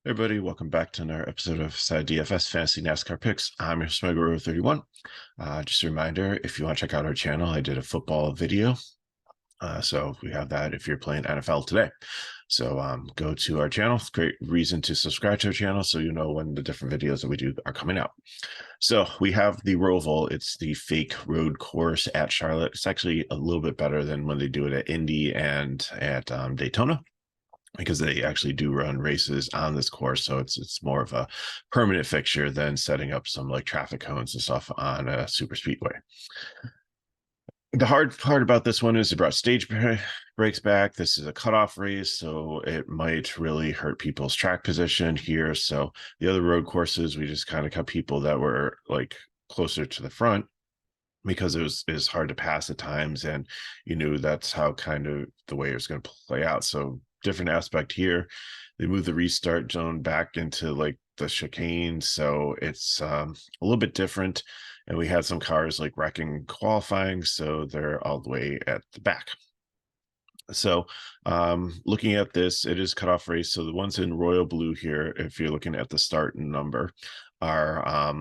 Hey everybody, welcome back to another episode of Side DFS Fantasy NASCAR Picks. I'm your Smegro 31. Just a reminder, if you want to check out our channel, I did a football video. So we have that if you're playing NFL today. So go to our channel. It's a great reason to subscribe to our channel so you know when the different videos that we do are coming out. So we have the ROVAL. It's the fake road course at Charlotte. It's actually a little bit better than when they do it at Indy and at Daytona, because they actually do run races on this course. So it's more of a permanent fixture than setting up some like traffic cones and stuff on a super speedway. The hard part about this one is it brought stage breaks back. This is a cutoff race, so it might really hurt people's track position here. So the other road courses, we just kind of cut people that were like closer to the front, because it was hard to pass at times, and you knew that's how kind of the way it was going to play out. So different aspect here, they moved the restart zone back into like the chicane, so it's a little bit different. And we had some cars like wrecking qualifying, so they're all the way at the back. So looking at this, it is cutoff race. So the ones in royal blue here, if you're looking at the start number, are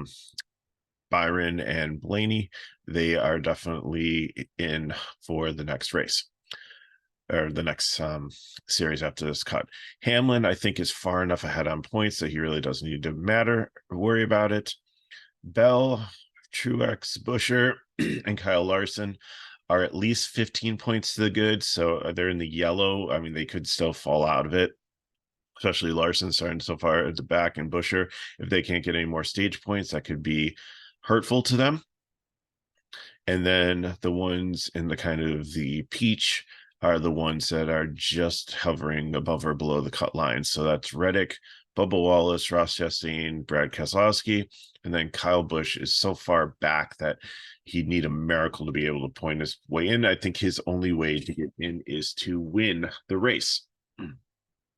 Byron and Blaney. They are definitely in for the next race, or the next series after this cut. Hamlin, I think, is far enough ahead on points that he really doesn't need to worry about it. Bell, Truex, Busher, and Kyle Larson are at least 15 points to the good, so they're in the yellow. I mean, they could still fall out of it, especially Larson starting so far at the back, and Busher, if they can't get any more stage points, that could be hurtful to them. And then the ones in the kind of the peach are the ones that are just hovering above or below the cut line. So that's Reddick, Bubba Wallace, Ross Chastain, Brad Keselowski, and then Kyle Busch is so far back that he'd need a miracle to be able to point his way in. I think his only way to get in is to win the race.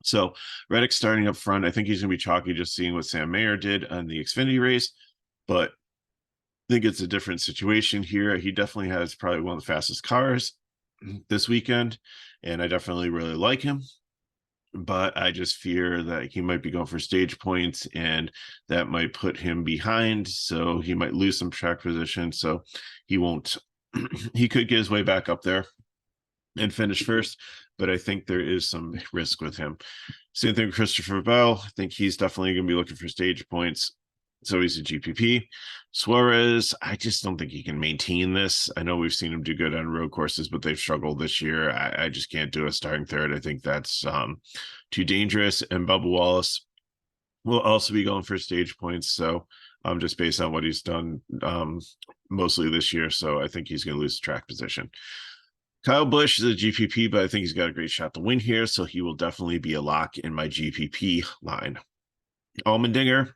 So Reddick starting up front, I think he's going to be chalky, just seeing what Sam Mayer did on the Xfinity race, but I think it's a different situation here. He definitely has probably one of the fastest cars this weekend, and I definitely really like him. But I just fear that he might be going for stage points, and that might put him behind. So he might lose some track position. So he won't, he could get his way back up there and finish first, but I think there is some risk with him. Same thing with Christopher Bell. I think he's definitely going to be looking for stage points. So he's a GPP. Suarez, I just don't think he can maintain this. I know we've seen him do good on road courses, but they've struggled this year. I just can't do a starting third. I think that's too dangerous. And Bubba Wallace will also be going for stage points. So just based on what he's done mostly this year. So I think he's going to lose track position. Kyle Busch is a GPP, but I think he's got a great shot to win here. So he will definitely be a lock in my GPP line. Allmendinger,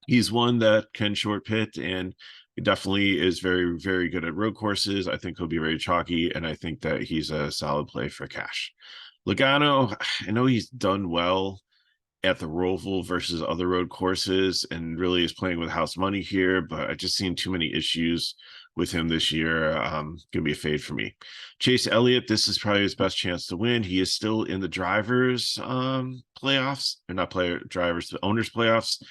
he's one that can short pit and definitely is very, very good at road courses. I think he'll be very chalky, and I think that he's a solid play for cash. Logano, I know he's done well at the Roval versus other road courses and really is playing with house money here, but I just seen too many issues with him this year. Gonna be a fade for me. Chase Elliott, this is probably his best chance to win. He is still in the drivers playoffs, or not drivers, the owners playoffs,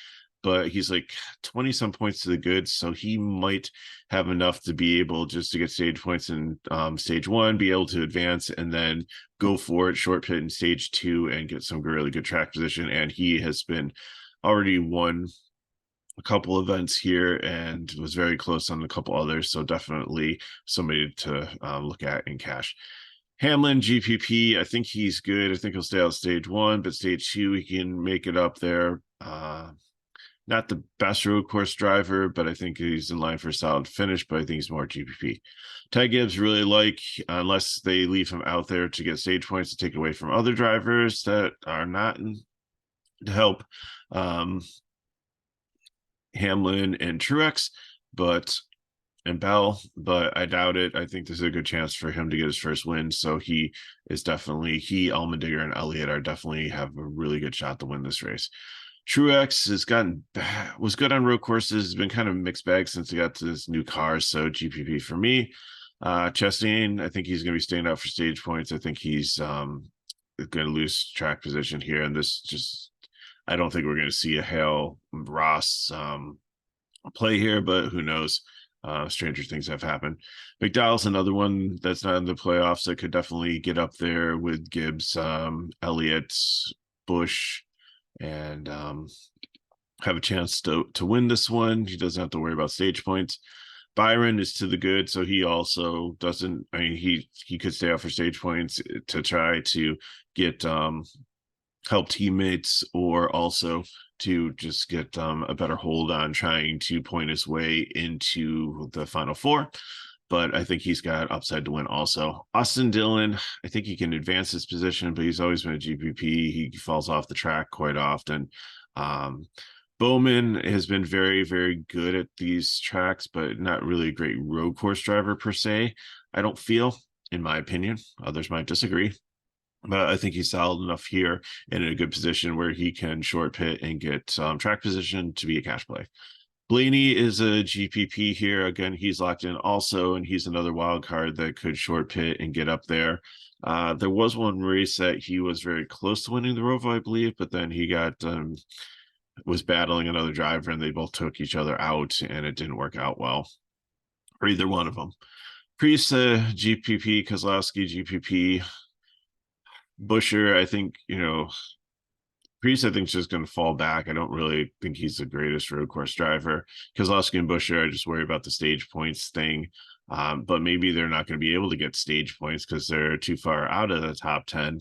but he's like 20 some points to the good, so he might have enough to be able just to get stage points in stage one, be able to advance, and then go for it, short pit in stage two, and get some really good track position. And he has been already won a couple events here and was very close on a couple others, so definitely somebody to look at in cash. Hamlin, GPP, I think he's good. I think he'll stay out stage one, but stage two, he can make it up there. Not the best road course driver, but I think he's in line for a solid finish, but I think he's more GPP. Ty Gibbs really like, unless they leave him out there to get stage points to take away from other drivers that are not to help Hamlin and Truex, and Bell, but I doubt it. I think there's a good chance for him to get his first win. So he is definitely, Allmendinger and Elliott are definitely have a really good shot to win this race. Truex was good on road courses, has been kind of a mixed bag since he got to this new car. So GPP for me. Chastain, I think he's going to be staying out for stage points. I think he's going to lose track position here, and this just I don't think we're going to see a Hale Ross play here, but who knows? Stranger things have happened. McDowell's another one that's not in the playoffs that could definitely get up there with Gibbs, Elliott, Bush, and have a chance to win this one. He doesn't have to worry about stage points. Byron is to the good, so he also doesn't. I mean, he could stay out for stage points to try to get help teammates, or also to just get a better hold on trying to point his way into the Final Four. But I think he's got upside to win also. Austin Dillon, I think he can advance his position, but he's always been a GPP. He falls off the track quite often. Bowman has been very, very good at these tracks, but not really a great road course driver per se. I don't feel, in my opinion. Others might disagree, but I think he's solid enough here and in a good position where he can short pit and get track position to be a cash play. Blaney is a GPP here. Again, he's locked in also, and he's another wild card that could short pit and get up there. There was one race that he was very close to winning the ROVAL, I believe, but then he got was battling another driver, and they both took each other out, and it didn't work out well for either one of them. Priest, GPP, Kozlowski, GPP. Busher, I think, Priest, I think, is just going to fall back. I don't really think he's the greatest road course driver. Kozlowski and Busher, I just worry about the stage points thing. But maybe they're not going to be able to get stage points because they're too far out of the top 10.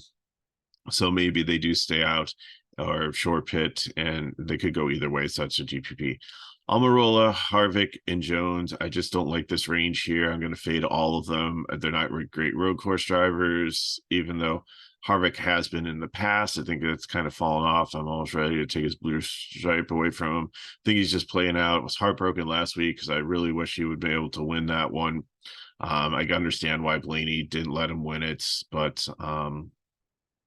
So maybe they do stay out or short pit, and they could go either way. So that's a GPP. Almirola, Harvick, and Jones. I just don't like this range here. I'm going to fade all of them. They're not great road course drivers, even though Harvick has been in the past. I think it's kind of fallen off. I'm almost ready to take his blue stripe away from him. I think he's just playing out. Was heartbroken last week because I really wish he would be able to win that one. I understand why Blaney didn't let him win it, but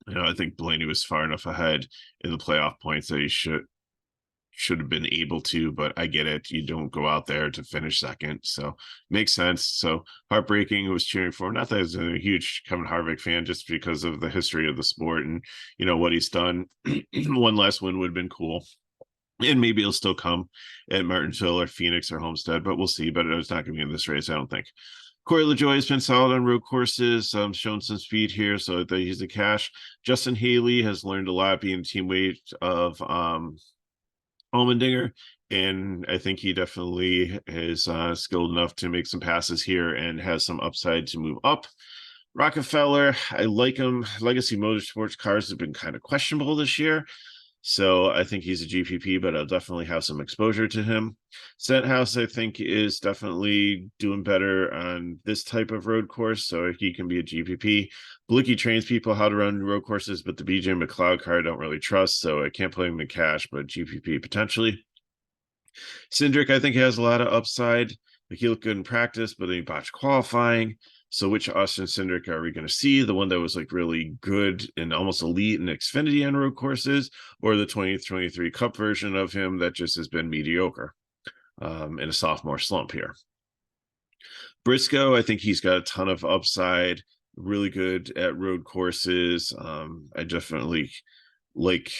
I think Blaney was far enough ahead in the playoff points that he should have been able to, but I get it. You don't go out there to finish second. So makes sense. So heartbreaking, was cheering for him. Not that I was a huge Kevin Harvick fan, just because of the history of the sport and, what he's done. One last win would have been cool. And maybe it'll still come at Martinsville or Phoenix or Homestead, but we'll see. But it's not going to be in this race, I don't think. Corey LaJoie has been solid on road courses, shown some speed here, so that he's a cash. Justin Haley has learned a lot being teammate of Allmendinger, and I think he definitely is skilled enough to make some passes here and has some upside to move up. Rockefeller, I like him. Legacy Motorsports cars have been kind of questionable this year, so I think he's a GPP, but I'll definitely have some exposure to him. Stenhouse, I think, is definitely doing better on this type of road course, so he can be a GPP. Blicky trains people how to run road courses, but the BJ McLeod car I don't really trust, so I can't play him in cash, but GPP potentially. Cindric, I think, has a lot of upside. Like, he looked good in practice, but then he botched qualifying. So which Austin Cindric are we going to see? The one that was like really good and almost elite in Xfinity on road courses, or the 2023 Cup version of him that just has been mediocre in a sophomore slump here? Briscoe, I think he's got a ton of upside, really good at road courses. I definitely like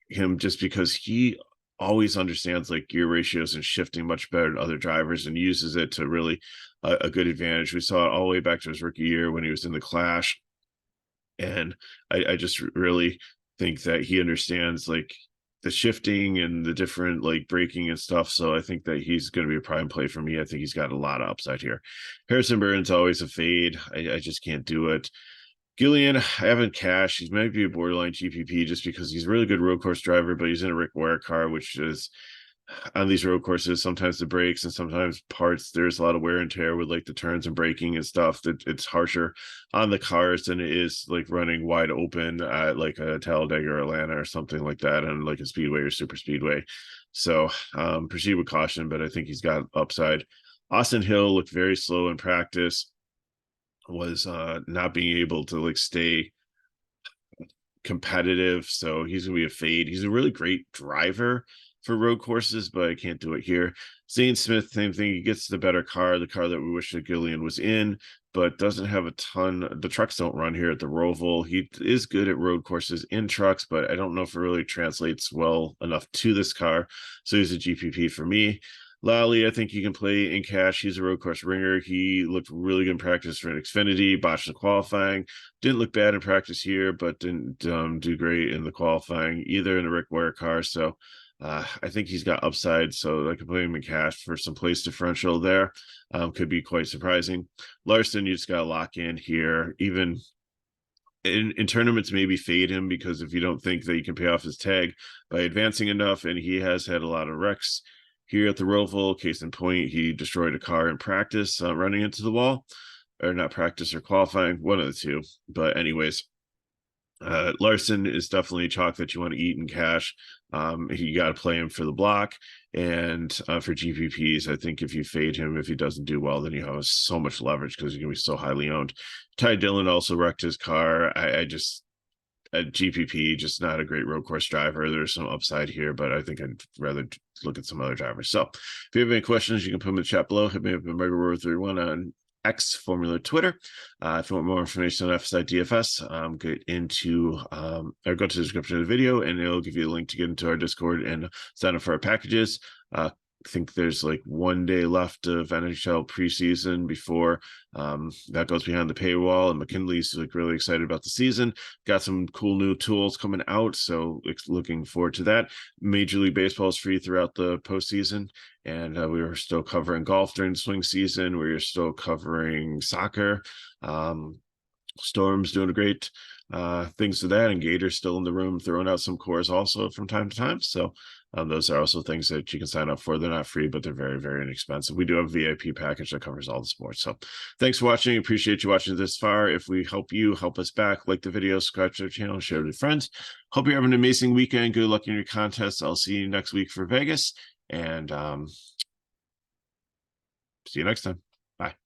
him just because he always understands like gear ratios and shifting much better than other drivers, and uses it to really a good advantage. We saw it all the way back to his rookie year when he was in the Clash, and I just really think that he understands like the shifting and the different like braking and stuff. So I think that he's going to be a prime play for me. I think he's got a lot of upside here. Harrison Burton's always a fade. I just can't do it. Gillian, I haven't cashed. He might be a borderline GPP just because he's a really good road course driver, but he's in a Rick Ware car, which is on these road courses, sometimes the brakes and sometimes parts, there's a lot of wear and tear with like the turns and braking and stuff. That it's harsher on the cars than it is like running wide open at like a Talladega or Atlanta or something like that, and like a Speedway or Super Speedway. So proceed with caution, but I think he's got upside. Austin Hill looked very slow in practice, was not being able to like stay competitive, so he's gonna be a fade. He's a really great driver for road courses, but I can't do it here. Zane Smith, same thing. He gets the better car, the car that we wish that Gillian was in, but doesn't have a ton. The trucks don't run here at the ROVAL. He is good at road courses in trucks, but I don't know if it really translates well enough to this car. So he's a GPP for me. Lally, I think you can play in cash. He's a road course ringer. He looked really good in practice for an Xfinity, botched the qualifying. Didn't look bad in practice here, but didn't do great in the qualifying either in a Rick Ware car. So I think he's got upside, so I could play him in cash for some place differential there. Could be quite surprising. Larson, you just got to lock in here. Even in tournaments, maybe fade him, because if you don't think that you can pay off his tag by advancing enough, and he has had a lot of wrecks here at the ROVAL. Case in point, he destroyed a car in practice running into the wall, or not practice or qualifying, one of the two. But anyways, Larson is definitely chalk that you want to eat in cash. You got to play him for the block, and for GPPs, I think if you fade him, if he doesn't do well, then you have so much leverage because he's going to be so highly owned. Ty Dillon also wrecked his car. I just at GPP, just not a great road course driver. There's some upside here, but I think I'd rather look at some other drivers. So if you have any questions, you can put them in the chat below. Hit me up at MegaRover31 on X, formerly Twitter. If you want more information on FSI DFS, get into or go to the description of the video, and it'll give you a link to get into our Discord and sign up for our packages. I think there's like 1 day left of NHL preseason before that goes behind the paywall, and McKinley's like really excited about the season. Got some cool new tools coming out, so looking forward to that. Major League Baseball is free throughout the postseason, and we were still covering golf during the swing season. We were still covering soccer. Storm's doing a great things to that, and Gator's still in the room throwing out some cores also from time to time. So those are also things that you can sign up for. They're not free, but they're very, very inexpensive. We do have a VIP package that covers all the sports. So thanks for watching. Appreciate you watching this far. If we help you, help us back. Like the video, subscribe to our channel, share it with friends. Hope you're having an amazing weekend. Good luck in your contests. I'll see you next week for Vegas, and see you next time. Bye.